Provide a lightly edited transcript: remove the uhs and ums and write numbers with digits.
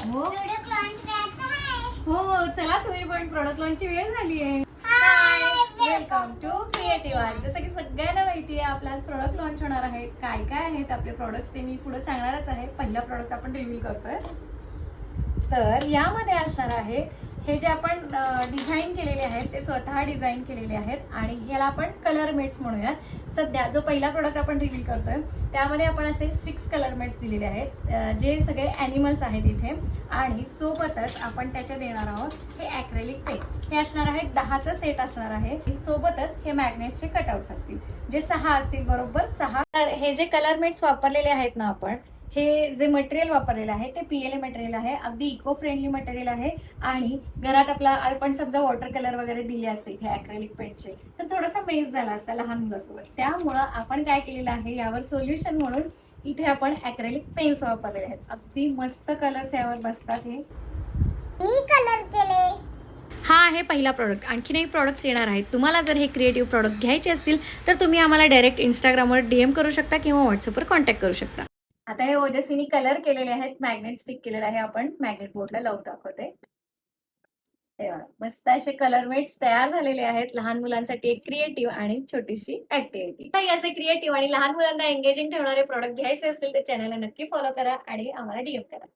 हो product launch करायचं आहे. हो, चला तुम्ही पण प्रोडक्ट लॉन्चची वेळ झाली आहे. हाय, वेलकम टू क्रिएटिव्ह आर्ट. जसं की सगळ्यांना माहिती आहे आपला आज प्रोडक्ट लॉन्च होणार आहे. काय काय आहेत आपले प्रोडक्ट्स ते मी पुढे सांगणारच आहे. पहिला प्रोडक्ट आपण रिव्हील करतोय. तर यामध्ये असणार आहे हे जे आपण डिझाईन केलेले आहेत ते स्वतः डिझाईन केलेले आहेत आणि ह्याला आपण कलर मेट्स म्हणूयात. सध्या जो पहिला प्रोडक्ट आपण रिव्हील करतोय त्यामध्ये आपण असे 6 कलर मेट्स दिलेले आहेत, जे सगळे ॲनिमल्स आहेत इथे. आणि सोबतच आपण त्याच्या देणार आहोत हे ॲक्रेलिक पेन. हे असणार आहे 10चा सेट असणार आहे. सोबतच हे मॅग्नेटचे कटआउट्स असतील, जे 6 असतील, बरोबर 6. तर हे जे कलर मेट्स वापरलेले आहेत ना आपण, हे जे मटेरियल वापरलेलं आहे ते PLA मटेरियल आहे. अगदी इको फ्रेंडली मटेरियल आहे. आणि घरात आपला आपण समजा वॉटर कलर वगैरे दिले असते इथे ॲक्रेलिक पेंटचे, तर थोडासा मेस झाला असता लहान मुलासोबत. त्यामुळं आपण काय केलेलं आहे, यावर सोल्युशन म्हणून इथे आपण ॲक्रेलिक पेन्स वापरलेले आहेत. अगदी मस्त कलर्स यावर बसतात. हे मी कलर केले. हा आहे पहिला प्रोडक्ट. आणखीनही प्रोडक्ट्स येणार आहेत. तुम्हाला जर हे क्रिएटिव्ह प्रोडक्ट घ्यायचे असतील तर तुम्ही आम्हाला डायरेक्ट इंस्टाग्रामवर DM करू शकता किंवा व्हॉट्सअपवर कॉन्टॅक्ट करू शकता. आता हे ओजस्वीनी कलर केलेले आहेत. मॅग्नेट स्टिक केलेलं आहे. आपण मॅग्नेट बोर्डला लावून दाखवते. हे बघा, मस्त असे कलरमेट्स तयार झालेले आहेत. लहान मुलांसाठी एक क्रिएटिव्ह आणि छोटीशी ऍक्टिव्हिटी. काही असे क्रिएटिव्ह आणि लहान मुलांना एंगेजिंग ठेवणारे प्रोडक्ट घ्यायचे असतील तर चॅनलला नक्की फॉलो करा आणि आम्हाला DM करा.